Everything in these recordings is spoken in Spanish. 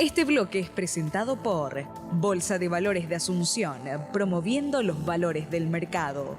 Este bloque es presentado por Bolsa de Valores de Asunción, promoviendo los valores del mercado.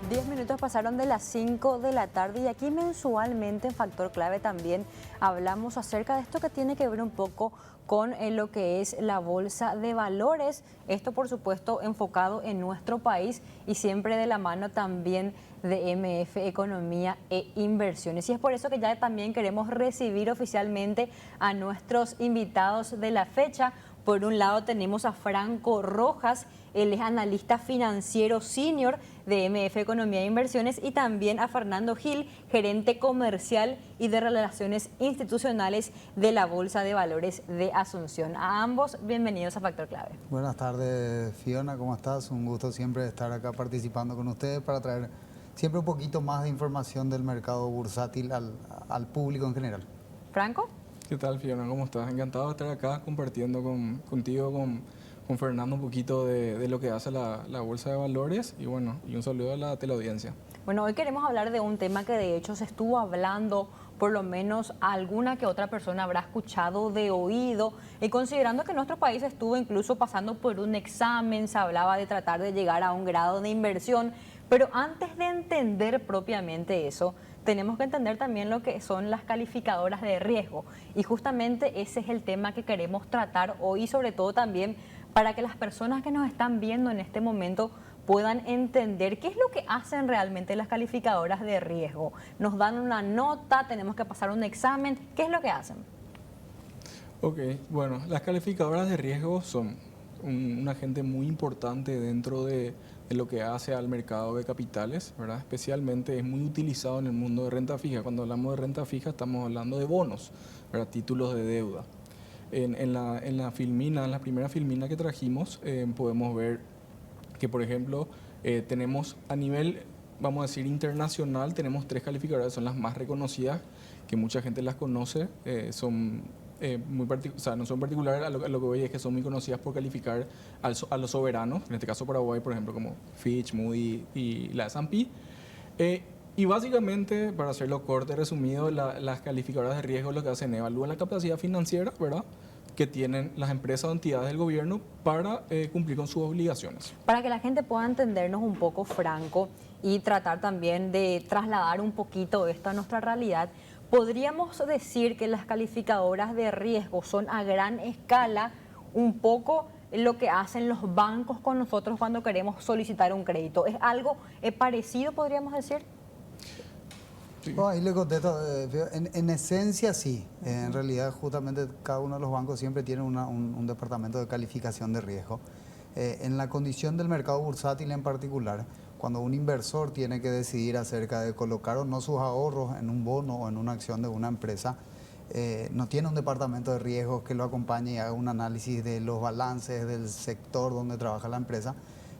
10 minutos pasaron de las 5 de la tarde y aquí mensualmente en Factor Clave también hablamos acerca de esto que tiene que ver un poco con lo que es la bolsa de valores. Esto, por supuesto, enfocado en nuestro país y siempre de la mano también de MF Economía e Inversiones. Y es por eso que ya también queremos recibir oficialmente a nuestros invitados de la fecha. Por un lado tenemos a Franco Rojas, él es analista financiero senior de MF Economía e Inversiones, y también a Fernando Gil, gerente comercial y de relaciones institucionales de la Bolsa de Valores de Asunción. A ambos, bienvenidos a Factor Clave. Buenas tardes, Fiona, ¿cómo estás? Un gusto siempre estar acá participando con ustedes para traer siempre un poquito más de información del mercado bursátil al público en general. Franco. ¿Qué tal, Fiona? ¿Cómo estás? Encantado de estar acá compartiendo contigo, con Fernando, un poquito de lo que hace la Bolsa de Valores y bueno, y un saludo a la teleaudiencia. Bueno, hoy queremos hablar de un tema que de hecho se estuvo hablando, por lo menos alguna que otra persona habrá escuchado de oído, y considerando que nuestro país estuvo incluso pasando por un examen, se hablaba de tratar de llegar a un grado de inversión, pero antes de entender propiamente eso, tenemos que entender también lo que son las calificadoras de riesgo, y justamente ese es el tema que queremos tratar hoy, sobre todo también para que las personas que nos están viendo en este momento puedan entender qué es lo que hacen realmente las calificadoras de riesgo. Nos dan una nota, tenemos que pasar un examen, ¿qué es lo que hacen? Ok, bueno, las calificadoras de riesgo son un agente muy importante dentro de lo que hace al mercado de capitales, ¿verdad? Especialmente es muy utilizado en el mundo de renta fija. Cuando hablamos de renta fija estamos hablando de bonos, ¿verdad? Títulos de deuda. En la filmina, en la primera filmina que trajimos, podemos ver que, por ejemplo, tenemos a nivel, vamos a decir, internacional, tenemos 3 calificadoras, son las más reconocidas, que mucha gente las conoce, son no son particulares, a lo que voy es que son muy conocidas por calificar a los soberanos, en este caso Paraguay, por ejemplo, como Fitch, Moody y la S&P. Y básicamente, para hacerlo corto y resumido, las calificadoras de riesgo lo que hacen es evalúan la capacidad financiera, ¿verdad?, que tienen las empresas o entidades del gobierno para cumplir con sus obligaciones. Para que la gente pueda entendernos un poco, Franco, y tratar también de trasladar un poquito esto a nuestra realidad, ¿podríamos decir que las calificadoras de riesgo son a gran escala un poco lo que hacen los bancos con nosotros cuando queremos solicitar un crédito? ¿Es algo parecido, podríamos decir? Sí. Oh, ahí le contesto, en esencia sí, en realidad justamente cada uno de los bancos siempre tiene un departamento de calificación de riesgo. En la condición del mercado bursátil en particular, cuando un inversor tiene que decidir acerca de colocar o no sus ahorros en un bono o en una acción de una empresa, no tiene un departamento de riesgos que lo acompañe y haga un análisis de los balances del sector donde trabaja la empresa.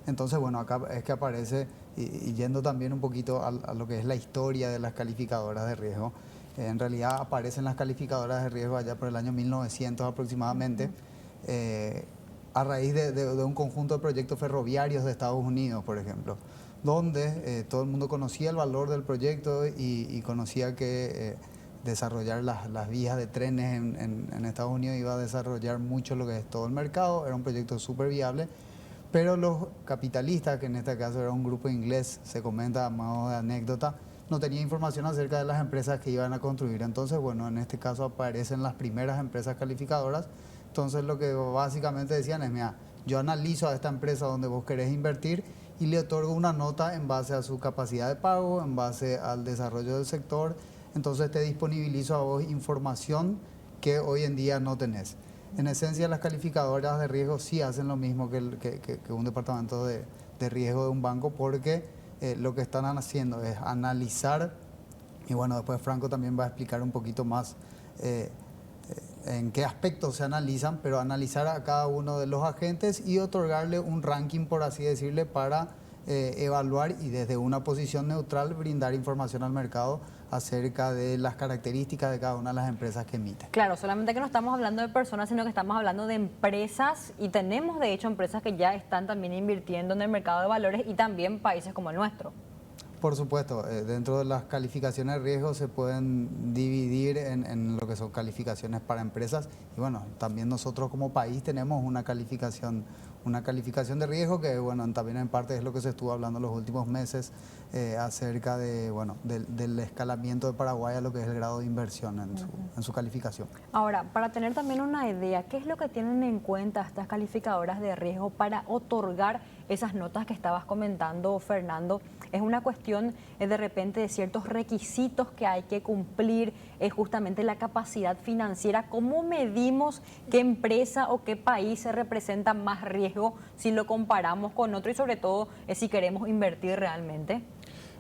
Entonces, bueno, acá es que aparece, y yendo también un poquito a lo que es la historia de las calificadoras de riesgo, en realidad aparecen las calificadoras de riesgo allá por el año 1900 aproximadamente, a raíz de un conjunto de proyectos ferroviarios de Estados Unidos, por ejemplo, donde todo el mundo conocía el valor del proyecto y conocía que desarrollar las vías de trenes en Estados Unidos iba a desarrollar mucho lo que es todo el mercado, era un proyecto súper viable. Pero los capitalistas, que en este caso era un grupo inglés, se comenta a modo de anécdota, no tenía información acerca de las empresas que iban a construir. Entonces, bueno, en este caso aparecen las primeras empresas calificadoras. Entonces, lo que básicamente decían es, mira, yo analizo a esta empresa donde vos querés invertir y le otorgo una nota en base a su capacidad de pago, en base al desarrollo del sector. Entonces, te disponibilizo a vos información que hoy en día no tenés. En esencia, las calificadoras de riesgo sí hacen lo mismo que un departamento de riesgo de un banco, porque lo que están haciendo es analizar, y bueno, después Franco también va a explicar un poquito más en qué aspectos se analizan, pero analizar a cada uno de los agentes y otorgarle un ranking, por así decirle, para evaluar y desde una posición neutral brindar información al mercado acerca de las características de cada una de las empresas que emiten. Claro, solamente que no estamos hablando de personas, sino que estamos hablando de empresas, y tenemos de hecho empresas que ya están también invirtiendo en el mercado de valores, y también países como el nuestro. Por supuesto, dentro de las calificaciones de riesgo se pueden dividir en lo que son calificaciones para empresas y bueno, también nosotros como país tenemos una calificación de riesgo que bueno, también en parte es lo que se estuvo hablando en los últimos meses acerca de, bueno, del escalamiento de Paraguay a lo que es el grado de inversión en su calificación. Ahora, para tener también una idea, ¿qué es lo que tienen en cuenta estas calificadoras de riesgo para otorgar esas notas que estabas comentando, Fernando? Es una cuestión de repente de ciertos requisitos que hay que cumplir, es justamente la capacidad financiera. ¿Cómo medimos qué empresa o qué país se representa más riesgo si lo comparamos con otro y sobre todo si queremos invertir realmente?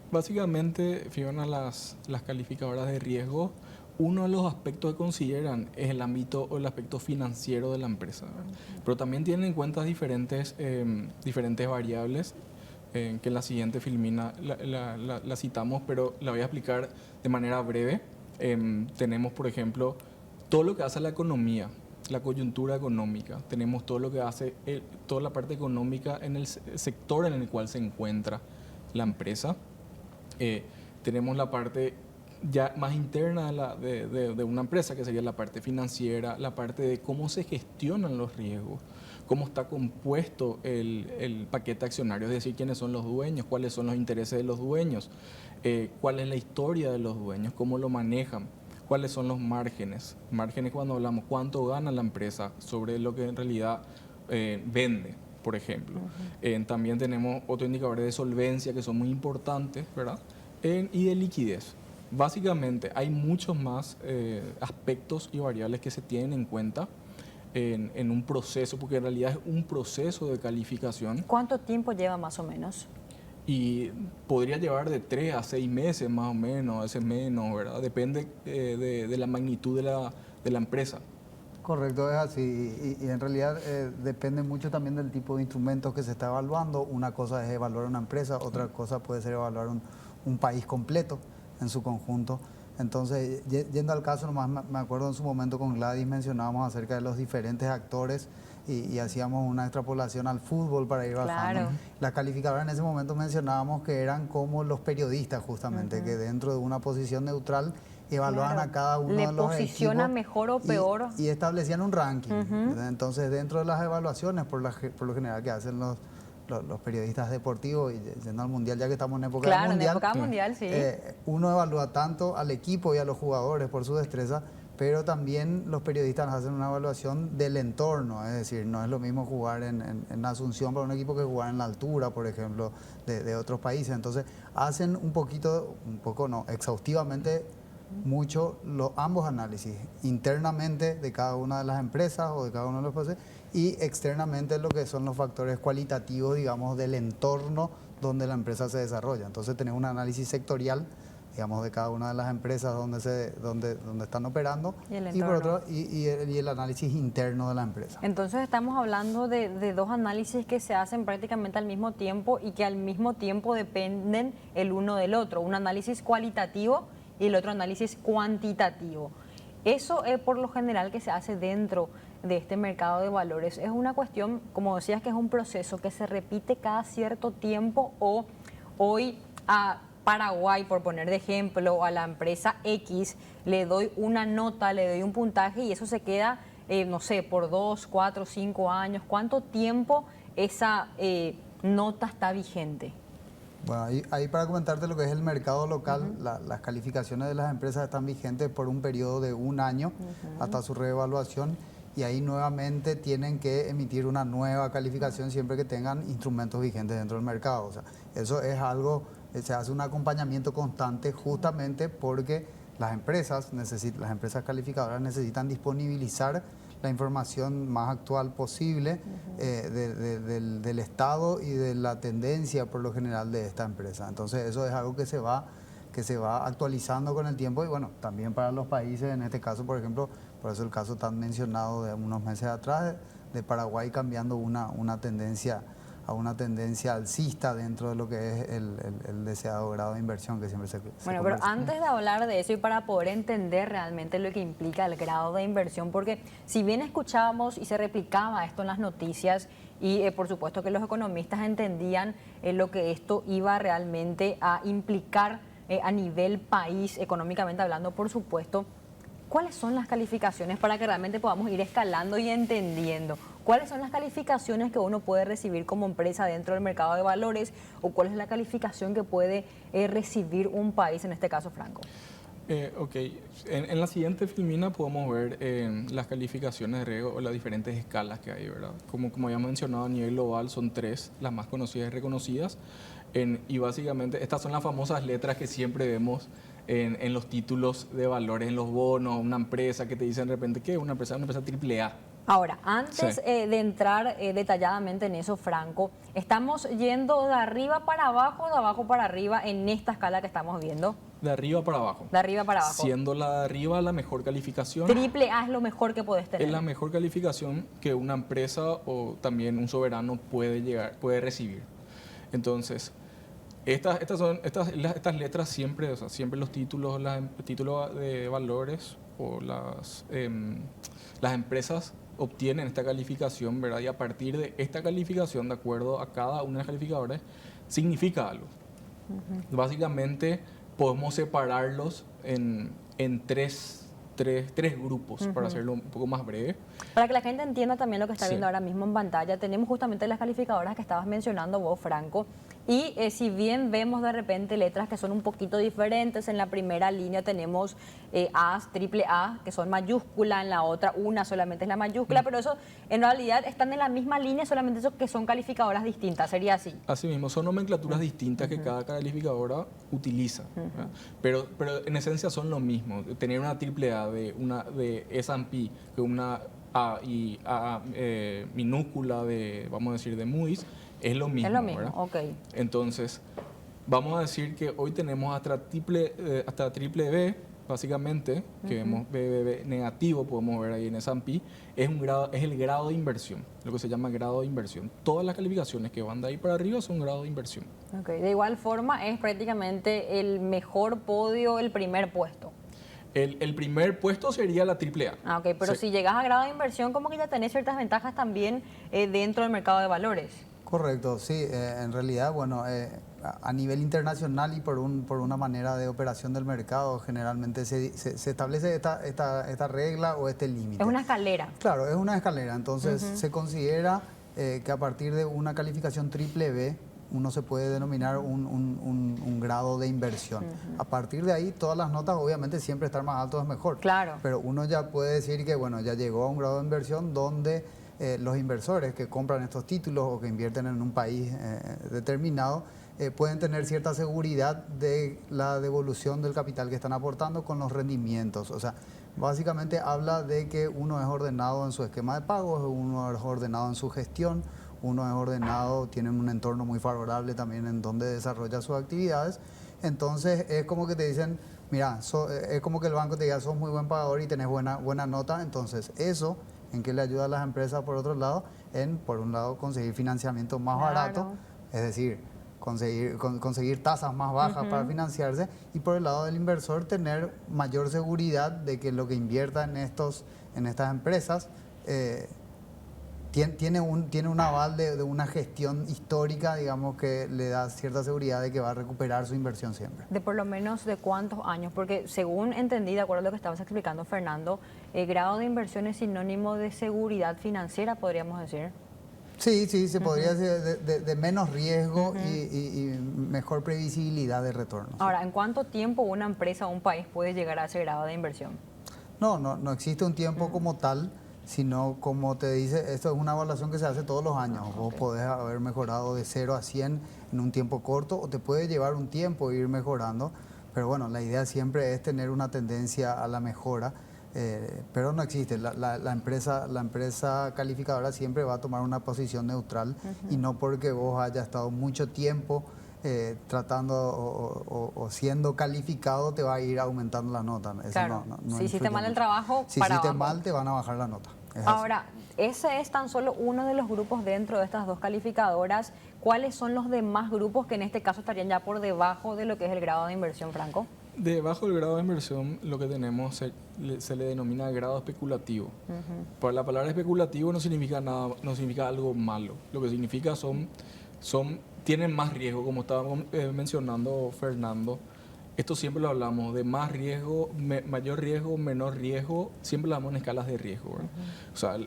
Básicamente, Fiona, las calificadoras de riesgo, uno de los aspectos que consideran es el ámbito o el aspecto financiero de la empresa, ¿verdad? Pero también tienen en cuenta diferentes variables que en la siguiente filmina la citamos, pero la voy a explicar de manera breve. Tenemos, por ejemplo, todo lo que hace la economía, la coyuntura económica. Tenemos todo lo que hace, toda la parte económica en el sector en el cual se encuentra la empresa. Tenemos la parte ya más interna de una empresa, que sería la parte financiera, la parte de cómo se gestionan los riesgos, cómo está compuesto el paquete accionario, es decir, quiénes son los dueños, cuáles son los intereses de los dueños, cuál es la historia de los dueños, cómo lo manejan, cuáles son los márgenes. Márgenes cuando hablamos, cuánto gana la empresa sobre lo que en realidad vende, por ejemplo. También tenemos otros indicadores de solvencia que son muy importantes, ¿verdad? Y de liquidez. Básicamente hay muchos más aspectos y variables que se tienen en cuenta en un proceso, porque en realidad es un proceso de calificación. ¿Cuánto tiempo lleva más o menos? Y podría llevar de 3 a 6 meses más o menos, a veces menos, ¿verdad? Depende de la magnitud de la empresa. Correcto, es así. Y en realidad depende mucho también del tipo de instrumentos que se está evaluando. Una cosa es evaluar una empresa, otra cosa puede ser evaluar un país completo en su conjunto. Entonces, yendo al caso, nomás me acuerdo en su momento con Gladys mencionábamos acerca de los diferentes actores y hacíamos una extrapolación al fútbol para ir bajando. Claro. Las calificadoras en ese momento mencionábamos que eran como los periodistas justamente, que dentro de una posición neutral evaluaban Claro. a cada uno ¿Le de los posiciona equipos mejor o peor? y establecían un ranking. Entonces, dentro de las evaluaciones, por lo general que hacen los periodistas deportivos, y yendo al mundial, ya que estamos en época Claro, mundial, en época mundial, sí. uno evalúa tanto al equipo y a los jugadores por su destreza, pero también los periodistas hacen una evaluación del entorno, es decir, no es lo mismo jugar en Asunción para un equipo que jugar en la altura, por ejemplo, de otros países. Entonces, hacen un poco no, exhaustivamente mucho ambos análisis, internamente de cada una de las empresas o de cada uno de los países y externamente lo que son los factores cualitativos, digamos, del entorno donde la empresa se desarrolla. Entonces tenés un análisis sectorial, digamos, de cada una de las empresas donde están operando Y por otro y el análisis interno de la empresa. Entonces estamos hablando de dos análisis que se hacen prácticamente al mismo tiempo y que al mismo tiempo dependen el uno del otro. Un análisis cualitativo y el otro análisis cuantitativo. Eso es por lo general que se hace dentro de este mercado de valores. Es una cuestión, como decías, que es un proceso que se repite cada cierto tiempo o hoy a Paraguay, por poner de ejemplo, o a la empresa X, le doy una nota, le doy un puntaje y eso se queda, no sé, por 2, 4, 5 años. ¿Cuánto tiempo esa nota está vigente? Bueno, ahí para comentarte lo que es el mercado local, las calificaciones de las empresas están vigentes por un periodo de un año hasta su reevaluación y ahí nuevamente tienen que emitir una nueva calificación siempre que tengan instrumentos vigentes dentro del mercado. O sea, eso es algo, se hace un acompañamiento constante justamente porque las empresas calificadoras necesitan disponibilizar la información más actual posible del estado y de la tendencia por lo general de esta empresa. Entonces eso es algo que se va actualizando con el tiempo y bueno, también para los países, en este caso por ejemplo, por eso el caso tan mencionado de unos meses atrás de Paraguay cambiando una tendencia a una tendencia alcista dentro de lo que es el deseado grado de inversión que siempre se Bueno, pero conversa. antes de hablar de eso y para poder entender realmente lo que implica el grado de inversión, porque si bien escuchábamos y se replicaba esto en las noticias y por supuesto que los economistas entendían lo que esto iba realmente a implicar a nivel país, económicamente hablando, por supuesto, ¿cuáles son las calificaciones para que realmente podamos ir escalando y entendiendo? ¿Cuáles son las calificaciones que uno puede recibir como empresa dentro del mercado de valores o cuál es la calificación que puede recibir un país, en este caso Franco? Ok, en la siguiente filmina podemos ver las calificaciones de riesgo o las diferentes escalas que hay, ¿verdad? Como ya mencionado, a nivel global son 3, las más conocidas y reconocidas. Y básicamente estas son las famosas letras que siempre vemos en los títulos de valores, en los bonos, una empresa que te dicen de repente que una empresa AAA. Ahora, antes Sí. de entrar detalladamente en eso, Franco, ¿estamos yendo de arriba para abajo o de abajo para arriba en esta escala que estamos viendo? De arriba para abajo. De arriba para abajo. Siendo la de arriba la mejor calificación. Triple A es lo mejor que podés tener. Es la mejor calificación que una empresa o también un soberano puede recibir. Entonces, estas letras siempre, o sea, siempre los títulos de valores o las empresas obtienen esta calificación, ¿verdad? Y a partir de esta calificación, de acuerdo a cada una de las calificadoras, significa algo. Básicamente, podemos separarlos en tres grupos, para hacerlo un poco más breve. Para que la gente entienda también lo que está Sí. viendo ahora mismo en pantalla, tenemos justamente las calificadoras que estabas mencionando vos, Franco, y si bien vemos de repente letras que son un poquito diferentes, en la primera línea tenemos A's, triple A, que son mayúscula, en la otra una solamente es la mayúscula, pero eso en realidad están en la misma línea, solamente eso que son calificadoras distintas, sería así. Asimismo, son nomenclaturas distintas que cada calificadora utiliza, ¿verdad? Pero en esencia son lo mismo. Tener una triple A de S&P, que una A y A minúscula vamos a decir, de Moody's, es lo mismo. Es lo mismo, ¿verdad? ok. Entonces, vamos a decir que hoy tenemos hasta triple B, básicamente, que vemos BBB negativo, podemos ver ahí en S&P, es el grado de inversión, lo que se llama grado de inversión. Todas las calificaciones que van de ahí para arriba son grado de inversión. Ok, de igual forma es prácticamente el mejor podio, el primer puesto. El primer puesto sería la triple A. Ah, ok, pero Sí. si llegas a grado de inversión, como que ya tenés ciertas ventajas también dentro del mercado de valores. Correcto, sí, en realidad, bueno, a nivel internacional y por una manera de operación del mercado, generalmente se establece esta regla o este límite. Es una escalera. Claro, es una escalera, entonces se considera que a partir de una calificación triple B, uno se puede denominar un grado de inversión. A partir de ahí, todas las notas, obviamente, siempre estar más alto es mejor. Claro. Pero uno ya puede decir que, bueno, ya llegó a un grado de inversión donde los inversores que compran estos títulos o que invierten en un país determinado pueden tener cierta seguridad de la devolución del capital que están aportando con los rendimientos. O sea, básicamente habla de que uno es ordenado en su esquema de pagos, uno es ordenado en su gestión, uno es ordenado, tiene un entorno muy favorable también en donde desarrolla sus actividades. Entonces es como que te dicen, mira, es como que el banco te diga, sos muy buen pagador y tenés buena nota. Entonces eso, ¿en qué le ayuda a las empresas por otro lado? Por un lado, conseguir financiamiento más Claro. barato, es decir, conseguir tasas más bajas para financiarse, y por el lado del inversor tener mayor seguridad de que lo que invierta en estas empresas tiene un aval de una gestión histórica, digamos, que le da cierta seguridad de que va a recuperar su inversión siempre. De por lo menos de cuántos años, porque según entendí, de acuerdo a lo que estabas explicando, Fernando, el grado de inversión es sinónimo de seguridad financiera, podríamos decir. Sí, se podría decir de menos riesgo y mejor previsibilidad de retorno. Sí. Ahora, ¿en cuánto tiempo una empresa o un país puede llegar a ese grado de inversión? No existe un tiempo como tal, sino como te dice, esto es una evaluación que se hace todos los años. Vos podés haber mejorado de 0 a 100 en un tiempo corto o te puede llevar un tiempo ir mejorando, pero bueno, la idea siempre es tener una tendencia a la mejora, pero no existe. La empresa calificadora siempre va a tomar una posición neutral y no porque vos hayas estado mucho tiempo tratando o siendo calificado te va a ir aumentando la nota. Eso Claro, no si hiciste influye mal el mucho. trabajo, Si para hiciste abajo. mal te van a bajar la nota. Es así. Ahora, ese es tan solo uno de los grupos dentro de estas dos calificadoras. ¿Cuáles son los demás grupos que en este caso estarían ya por debajo de lo que es el grado de inversión, Franco? Debajo del grado de inversión, lo que tenemos se le denomina grado especulativo. Pues la palabra especulativo no significa nada, no significa algo malo. Lo que significa tienen más riesgo, como estaba mencionando Fernando. Esto siempre lo hablamos, de más riesgo, mayor riesgo, menor riesgo, siempre lo hablamos en escalas de riesgo, ¿verdad? O sea,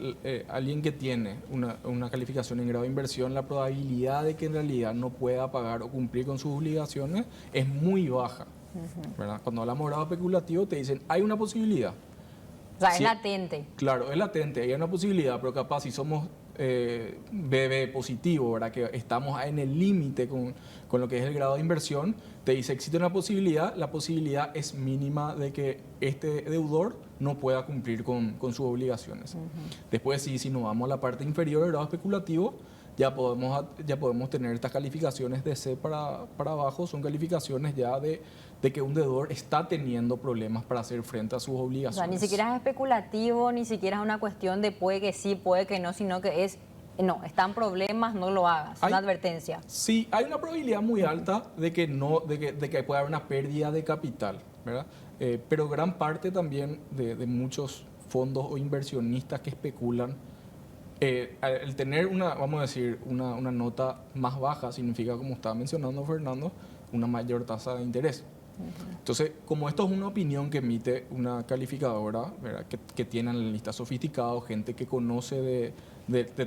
alguien que tiene una calificación en grado de inversión, la probabilidad de que en realidad no pueda pagar o cumplir con sus obligaciones es muy baja, ¿verdad? Cuando hablamos de grado especulativo te dicen, hay una posibilidad. O sea, Sí, es latente. claro, es latente, hay una posibilidad, pero capaz si somos BB positivo, ¿verdad? Que estamos en el límite con lo que es el grado de inversión, te dice existe una posibilidad, la posibilidad es mínima de que este deudor no pueda cumplir con sus obligaciones. Después, si nos vamos a la parte inferior del grado especulativo, ya podemos tener estas calificaciones de C para abajo, son calificaciones ya de que un deudor está teniendo problemas para hacer frente a sus O sea, obligaciones. ni siquiera es especulativo, ni siquiera es una cuestión de puede que sí, puede que no, sino que es, no, están problemas, no lo hagas, Hay- una advertencia. Sí, hay una probabilidad muy alta de que pueda haber una pérdida de capital, ¿verdad? Pero gran parte también de muchos fondos o inversionistas que especulan, el tener vamos a decir, una nota más baja significa, como estaba mencionando Fernando, una mayor tasa de interés. Entonces, como esto es una opinión que emite una calificadora, ¿verdad? Que tiene analistas sofisticados, gente que conoce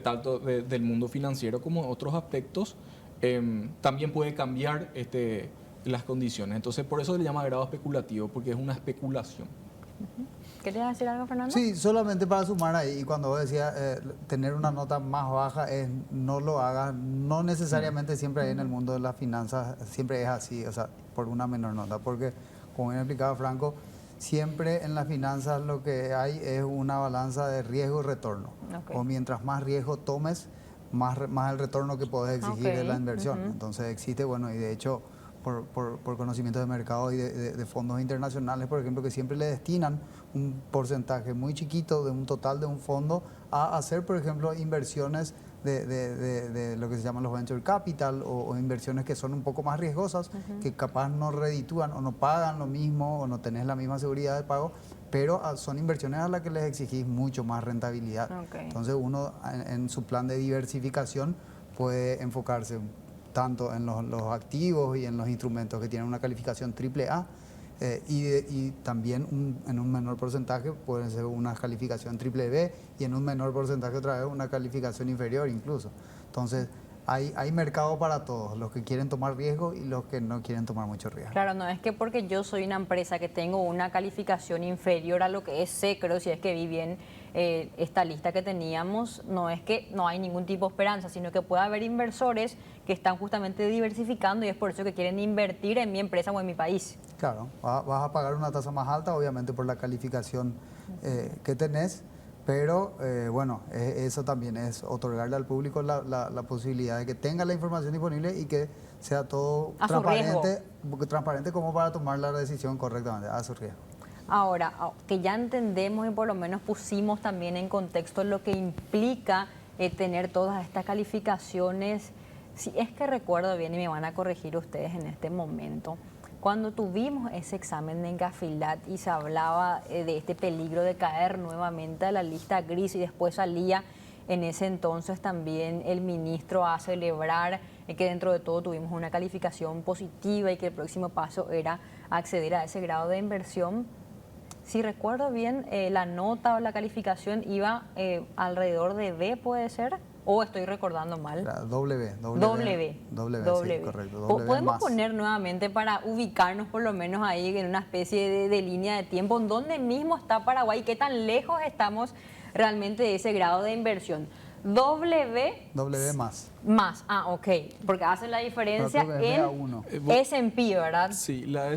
tanto del mundo financiero como otros aspectos, también puede cambiar las condiciones. Entonces, por eso se le llama grado especulativo, porque es una especulación. ¿Querías decir algo, Fernando? Sí, solamente para sumar ahí, y cuando vos decías tener una nota más baja, no lo hagas, no necesariamente siempre en el mundo de las finanzas, siempre es así, o sea, por una menor nota, porque como bien explicaba Franco, siempre en las finanzas lo que hay es una balanza de riesgo y retorno. Ok. O mientras más riesgo tomes, más el retorno que podés exigir de la Ok, inversión. ujú. Entonces existe, bueno, y de hecho por conocimiento de mercado y de fondos internacionales, por ejemplo, que siempre le destinan un porcentaje muy chiquito de un total de un fondo a hacer, por ejemplo, inversiones de lo que se llaman los venture capital o inversiones que son un poco más riesgosas, que capaz no reditúan o no pagan lo mismo o no tenés la misma seguridad de pago, pero son inversiones a las que les exigís mucho más rentabilidad. Ok. Entonces uno en su plan de diversificación puede enfocarse tanto en los activos y en los instrumentos que tienen una calificación AAA y también en un menor porcentaje puede ser una calificación BBB y en un menor porcentaje otra vez una calificación inferior incluso. Entonces hay mercado para todos, los que quieren tomar riesgo y los que no quieren tomar mucho riesgo. Claro, no es que porque yo soy una empresa que tengo una calificación inferior a lo que es C, creo, si es que vi bien esta lista que teníamos, no es que no hay ningún tipo de esperanza, sino que puede haber inversores que están justamente diversificando y es por eso que quieren invertir en mi empresa o en mi país. Claro, vas a pagar una tasa más alta, obviamente por la calificación que tenés, pero bueno, eso también es otorgarle al público la posibilidad de que tenga la información disponible y que sea todo A su riesgo. transparente como para tomar la decisión correctamente, a su riesgo. Ahora, que ya entendemos y por lo menos pusimos también en contexto lo que implica tener todas estas calificaciones, si es que recuerdo bien y me van a corregir ustedes en este momento, cuando tuvimos ese examen de Encafilat y se hablaba de este peligro de caer nuevamente a la lista gris y después salía en ese entonces también el ministro a celebrar que dentro de todo tuvimos una calificación positiva y que el próximo paso era acceder a ese grado de inversión. Si recuerdo bien, la nota o la calificación iba alrededor de B, ¿puede ser? ¿O estoy recordando mal? Era W, W. sí, correcto. W Podemos más. poner nuevamente para ubicarnos por lo menos ahí en una especie de línea de tiempo. ¿Dónde mismo está Paraguay? ¿Qué tan lejos estamos realmente de ese grado de inversión? W más. Más, ok, porque hace la diferencia Pero creo que es en BA1. S&P, ¿verdad? Sí, la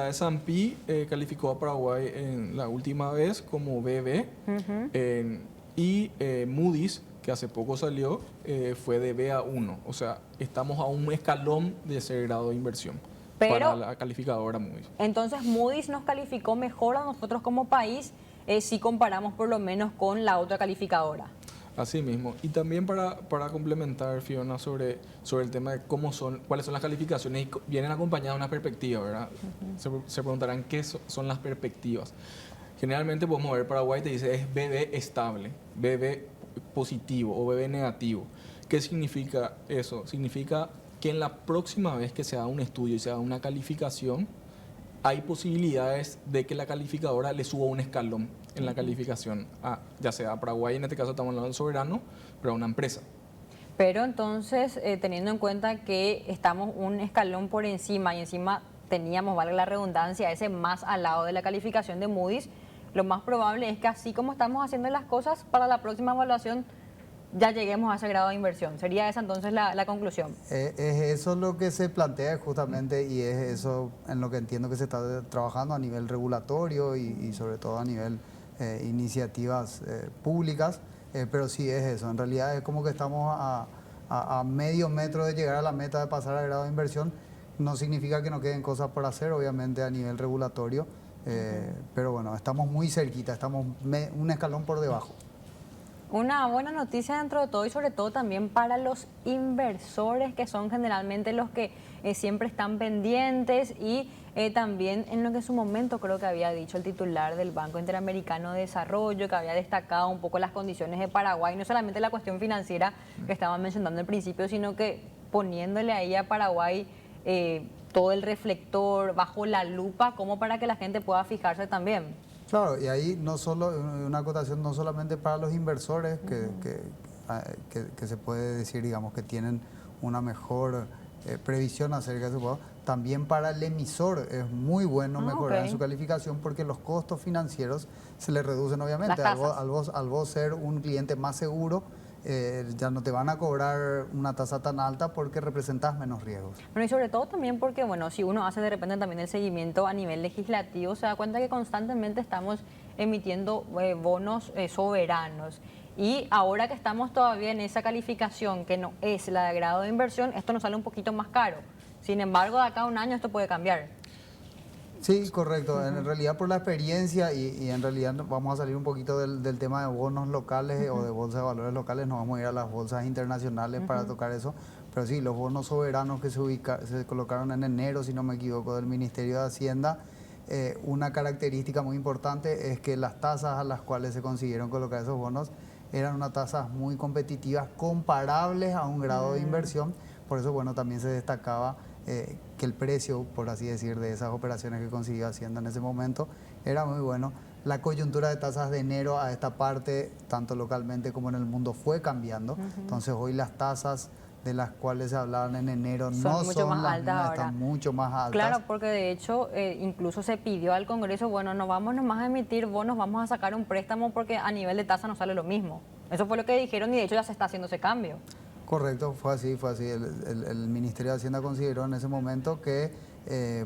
S&P calificó a Paraguay en la última vez como BB y Moody's, que hace poco salió, fue de BA1. O sea, estamos a un escalón de ese grado de inversión Pero- para la calificadora Moody's. Entonces Moody's nos calificó mejor a nosotros como país si comparamos por lo menos con la otra calificadora. Así mismo. Y también para complementar, Fiona, sobre el tema de cuáles son las calificaciones, y vienen acompañadas de una perspectiva, ¿verdad? Se preguntarán qué son las perspectivas. Generalmente podemos ver Paraguay te dice es BB estable, BB positivo o BB negativo. ¿Qué significa eso? Significa que en la próxima vez que se haga un estudio y se haga una calificación, hay posibilidades de que la calificadora le suba un escalón en la calificación, ya sea a Paraguay, en este caso estamos hablando del soberano, pero a una empresa. Pero entonces, teniendo en cuenta que estamos un escalón por encima y encima teníamos, vale la redundancia, ese más al lado de la calificación de Moody's, lo más probable es que así como estamos haciendo las cosas, para la próxima evaluación ya lleguemos a ese grado de inversión. ¿Sería esa entonces la conclusión? Es eso lo que se plantea justamente y es eso en lo que entiendo que se está trabajando a nivel regulatorio y sobre todo a nivel iniciativas públicas, pero sí es eso. En realidad es como que estamos a medio metro de llegar a la meta de pasar al grado de inversión. No significa que no queden cosas por hacer, obviamente a nivel regulatorio, pero bueno, estamos muy cerquita, estamos un escalón por debajo. Una buena noticia dentro de todo y sobre todo también para los inversores que son generalmente los que siempre están pendientes y también en lo que en su momento creo que había dicho el titular del Banco Interamericano de Desarrollo, que había destacado un poco las condiciones de Paraguay, no solamente la cuestión financiera que estaban mencionando al principio, sino que poniéndole ahí a Paraguay todo el reflector bajo la lupa como para que la gente pueda fijarse también. Claro, y ahí no solo una acotación no solamente para los inversores que se puede decir, digamos, que tienen una mejor previsión acerca de eso, también para el emisor es muy bueno mejorar su calificación porque los costos financieros se le reducen obviamente. Al vos ser un cliente más seguro, ya no te van a cobrar una tasa tan alta porque representas menos riesgos. Bueno, y sobre todo también porque, bueno, si uno hace de repente también el seguimiento a nivel legislativo, se da cuenta que constantemente estamos emitiendo bonos soberanos. Y ahora que estamos todavía en esa calificación que no es la de grado de inversión, esto nos sale un poquito más caro. Sin embargo, de acá a un año esto puede cambiar. Sí, correcto. En realidad por la experiencia y en realidad vamos a salir un poquito del tema de bonos locales o de bolsas de valores locales, nos vamos a ir a las bolsas internacionales para tocar eso. Pero sí, los bonos soberanos que se colocaron en enero, si no me equivoco, del Ministerio de Hacienda, una característica muy importante es que las tasas a las cuales se consiguieron colocar esos bonos eran unas tasas muy competitivas, comparables a un grado de inversión. Por eso, bueno, también se destacaba que el precio, por así decir, de esas operaciones que consiguió Hacienda en ese momento era muy bueno. La coyuntura de tasas de enero a esta parte, tanto localmente como en el mundo, fue cambiando. Entonces hoy las tasas de las cuales se hablaban en enero no mucho más altas ahora. Están mucho más altas. Claro, porque de hecho incluso se pidió al Congreso, bueno, no vamos nomás a emitir bonos, vamos a sacar un préstamo porque a nivel de tasa no sale lo mismo. Eso fue lo que dijeron y de hecho ya se está haciendo ese cambio. Correcto, fue así. El Ministerio de Hacienda consideró en ese momento que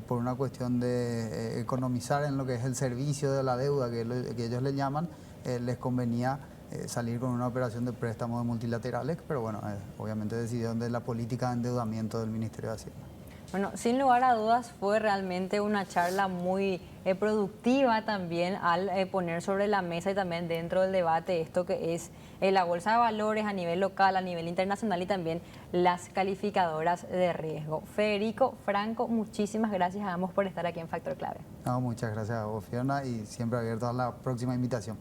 por una cuestión de economizar en lo que es el servicio de la deuda, que ellos le llaman, les convenía salir con una operación de préstamos multilaterales, pero bueno, obviamente decidieron de la política de endeudamiento del Ministerio de Hacienda. Bueno, sin lugar a dudas fue realmente una charla muy productiva también al poner sobre la mesa y también dentro del debate esto que es la bolsa de valores a nivel local, a nivel internacional y también las calificadoras de riesgo. Federico, Franco, muchísimas gracias a ambos por estar aquí en Factor Clave. No, muchas gracias a vos, Fiona, y siempre abierto a la próxima invitación.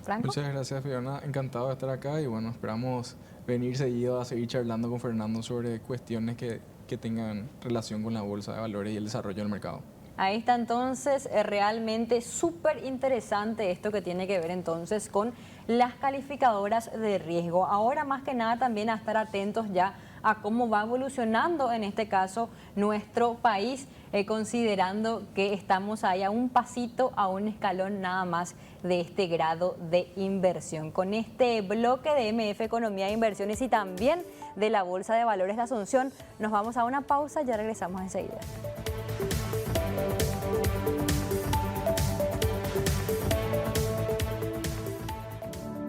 Franco. Muchas gracias, Fiona. Encantado de estar acá y bueno, esperamos venir seguido a seguir charlando con Fernando sobre cuestiones que tengan relación con la bolsa de valores y el desarrollo del mercado. Ahí está entonces realmente súper interesante esto que tiene que ver entonces con las calificadoras de riesgo. Ahora más que nada también a estar atentos ya a cómo va evolucionando en este caso nuestro país, considerando que estamos ahí a un pasito, a un escalón nada más de este grado de inversión. Con este bloque de MF Economía e Inversiones y también de la Bolsa de Valores de Asunción, nos vamos a una pausa, ya regresamos enseguida.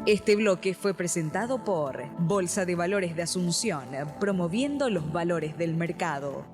Este bloque fue presentado por Bolsa de Valores de Asunción, promoviendo los valores del mercado.